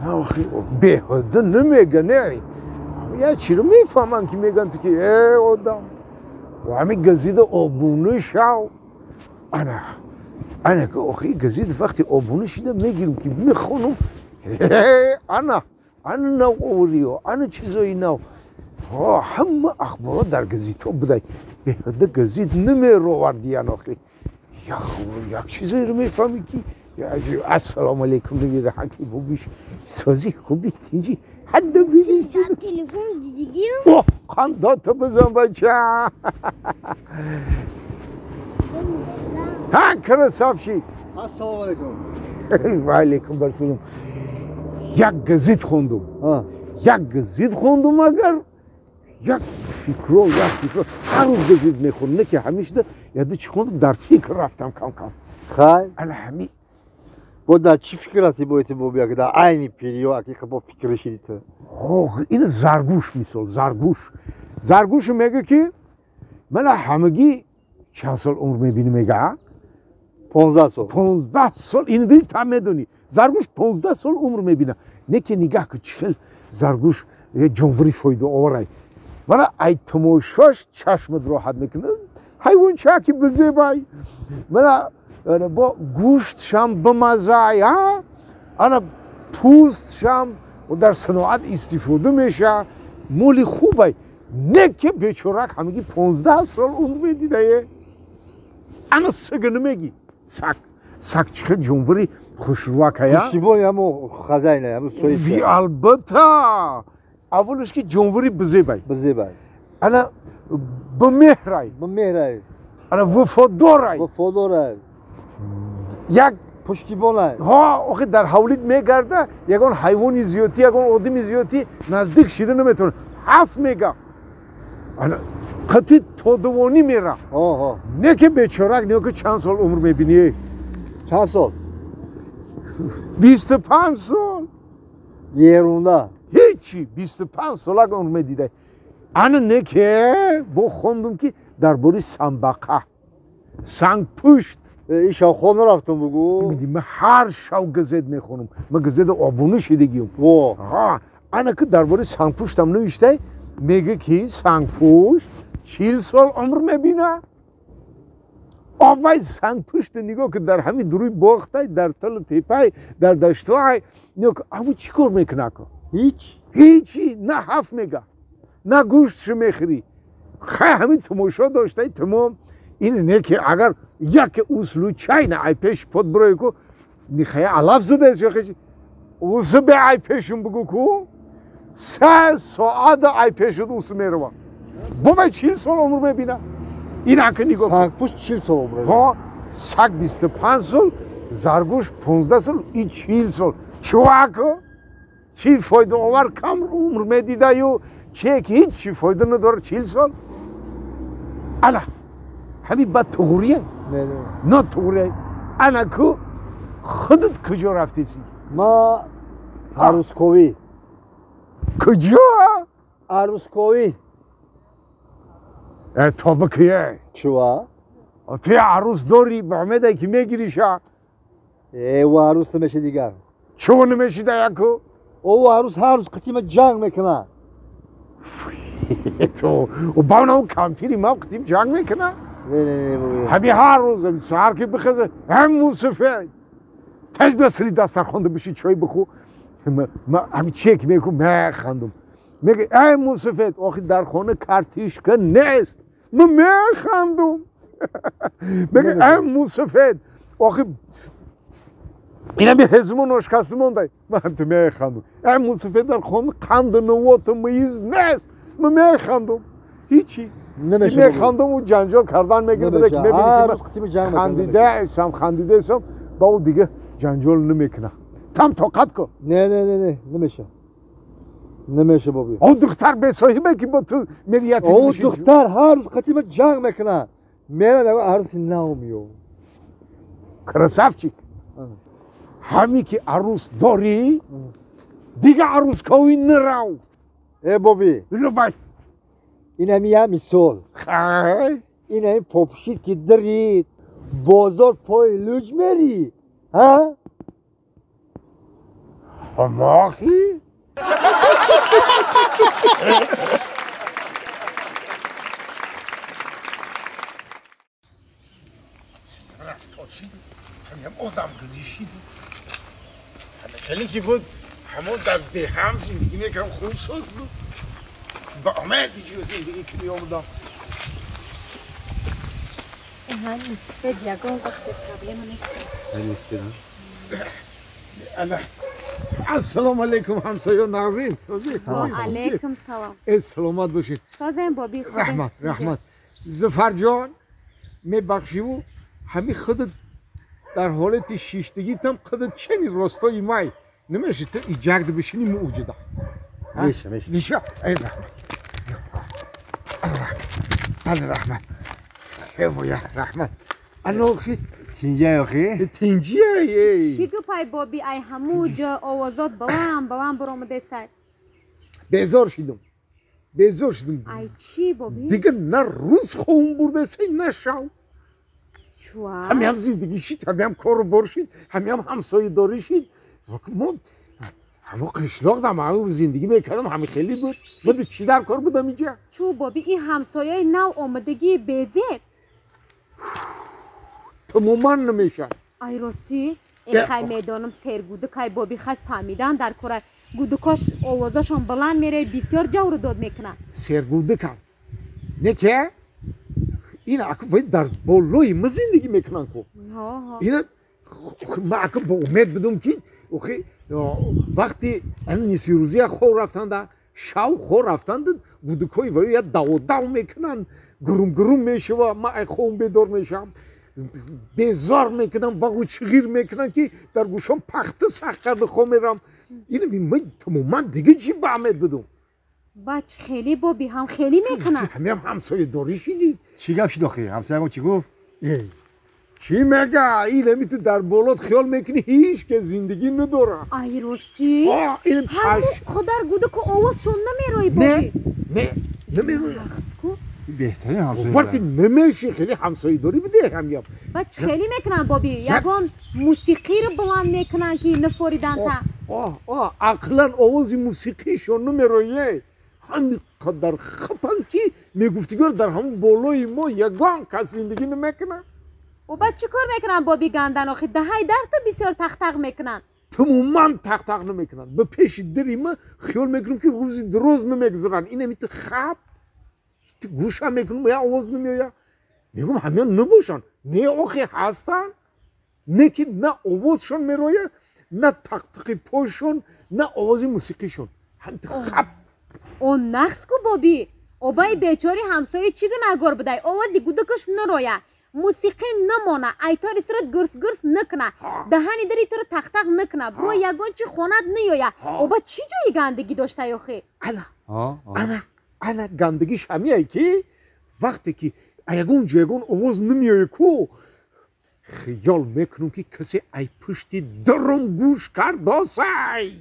آخی بهده نمیگه یا چی رو میفهمن که میگن که ای آدم و همین گزیده آبونه شو انا که آخی گزیده وقتی آبونه شده میگیرم که میخونم انا نو اوریو انا چیزایی نو همه اخبارات در گزیده ها بودن بهده گزید نمیرو وردیان آخی یک چیزایی رو میفهمی که السلام علیکم نمیده حکی بوبیش سازی خوبی تینجی حد بیدی تلفن دیدی خاندات بزن بچه ها کرا صافشی السلام علیکم و علیکم برسولم یک گزید خوندم اگر یک فکرو هر روز گزید میخوندم نه که همیشه یاد چی خوندم در فکر رفتم کم خیلی الهمی با در چی فکر هستی باید بیا که در عین پیریو اکی با فکر شدید این زرگوش میسال زرگوش میگه که من همگی چند سال عمر میبینی میگه 15 سال این دیگه تا میدونی زرگوش 15 سال عمر میبینه نه که نگاه که چخل زرگوش یه جنوری فایده آوره من ای تماشاش چشمت راحت میکنه حیوان چاکی بزیبای من با گوشت شم بمزه انا پوست شم و در صناعت استفاده میشه مولی خوبه نه که بیچارک همگی 15 سال عمر میدیده انا سگه نمیگی سگ چخه جنوری خوشرواک هیا پشتیبان همو خزینه همو سویفه وی البته اولش که جنوری بزیبای انا بمهرای انا وفادارای یک پشتیبان آخه در حولید میگرده یکان حیوانی زیادی یکان آدمی زیادی نزدیک شده نمیتونه حرف میگه قطعی تادوانی میره نه که بیچارک نه که چند سال عمر میبینی چند سال 25 سال یه رونده هیچی 25 سال عمر میدیده انا نه که با خوندم که درباره سنبقه سنگ پشت این شب خونه رفتم بگو من هر شب گزید میخونم من گزید آبونه شدگیم انا که درباره سنگ پشت هم نوشته میگه که سنگ پشت 40 سال عمر میبینه آوای سنگ پشت نگاه که در همین دروی باخته در تل تیپای در دشتای نگاه همون چی کار میکنه هیچی نه حرف میگه نه گوشتش میخری همین تماشا داشته تمام این نه که اگر یک اصلو چای نه ای پیش پد برای کو نیخه علف زده است اوسه به ای پیشم بگو کو 3 ساعت ای پیش اوسه میروا با 40 سال عمر میبینه این اگه نگاه سگ پوست 40 سال عمر ها سگ 25 سال زرگوش 15 سال این 40 سال چواکو چی فایده آور کم عمر میدیده یو چه که هیچ فایده نداره 40 سال الا همین بد تغوریه نه تغوریه انا کو خودت کجا رفتی سی ما عروسکوی کجا عروسکوی تا بکیه چوا توی عروس داری به امیده که میگیریش و عروس نمیشه دیگر چو نمیشه دیگه او عروس هر روز قطیمه جنگ میکنه تو و با اون کامپیری ما قطیم جنگ میکنه نه همین هر روز سهر که بخزه همون سفید تج بسری دسترخوانده بشی چای بخو ما همین چک میکنم میخندم میگه همون سفید آخی در خانه کارتیشکا نیست ما میخندم میگه همون سفید آخی اینا به هزمون آشکسته مونده من تو میخندم همون سفید در خانه قند نوات میز نیست ما میخندم هیچی میخندم و جنجال کردن میگه بده که ببینی که من خندیده ایسم با او دیگه جنجال نمیکنه تم طاقت کن نه نمیشه بابی او دختر به صاحبه که با تو میریتی او دختر هر روز قطیمه جنگ میکنه میره نگو عروس نامیو کرسافچیک همی که عروس داری دیگه عروس کوی نراو بابی لبای این همی مثال این همی پاپشید که دارید بازار پای لوج میری ها تماخی؟ رفتاشید همیم آدم گلیشید خیلی که بود همون در دهام زندگی نکرم خوب ساز بود با آمد دیگه زندگی کنی آمدم هم مصفد یگان وقت پرابلم نیست الله السلام علیکم همسایه نازین سازی علیکم سلام سلامت باشید سازم بابی خوبه رحمت زفر جان میبخشی و همین خودت در حالت شیشتگی تم خودت چنین راستایی مای نمیشه تو ایجاگد بشینی موجوده میشه ای رحمت یا رحمت انوخی تینجیه چی گپای بابی ای همو جا آوازات بلند برآمده سر بیزار شدم ای چی بابی دیگه نه روز خون برده سی نه شو چوا همه هم زندگی شید همه هم کار بار شید همه هم همسایه داری شید همه قشلاق دم همه زندگی میکردم همه خیلی بود بده چی در کار بودم اینجا چو بابی این همسایه نو آمدگی بیزه تماما نمیشن ای راستی این خیلی میدانم سرگوده که بابی خیلی فهمیدن در کار گودکاش آوازاشون بلند میره بسیار جور داد میکنن سرگوده کن نه که این اکو در بالای ما زندگی میکنن کو این ما اکو با امید بدم که وقتی این نیسی روزی خور رفتن در شاو خور رفتن در گودکای ولی یا داو میکنن گروم میشه و ما خون بیدار میشم بیزار میکنم و چغیر میکنن که در گوشم پخته سخت کرده خون میرم اینو من تماما دیگه چی با امید بدم بچ خیلی بابی هم خیلی میکنن همه هم همسایه داری شدید چی گفت شد آخه همسایه ما چی گفت چی میگه این همیت در بالات خیال میکنی هیچ که زندگی نداره ای راستی همو خودر گوده که آوازشون نمیروی بابی نه نمیروی بهترین همسایه وقتی نمیشه خیلی همسایه داری بده همیم بچ خیلی میکنن بابی یگان موسیقی رو بلند میکنن که نفوریدن تا عقلا آواز موسیقیشون نمیرویه همین قدر خپن که میگفتیگر در همون بالای ما یگان کس زندگی نمیکنن و بعد چی کار میکنن بابی گندن آخه دهی در تا بسیار تق میکنن تماما تق نمیکنن به پیش دری ما خیال میکنم که روزی دروز نمیگذارن این همیت خب گوش هم میکنم یا آواز نمیاد میگم همیان نباشن نه آخه هستن نه که نه آوازشون میرویه نه تق پاشون نه آواز موسیقیشون همیت خب اون نقص کو بابی اوبای بیچاری همسایه چی نگار بدای آوازی گودکش نرویه موسیقی نمانه ایتار سرت گرس نکنه دهانی داری تو رو تق نکنه برو یگان چی خونت نیویه اوبا چی جایی گندگی داشته یاخی انا گندگیش همیه که وقتی که یگان آواز نمیایه کو خیال میکنم که کسی ای پشتی درم گوش کرده سای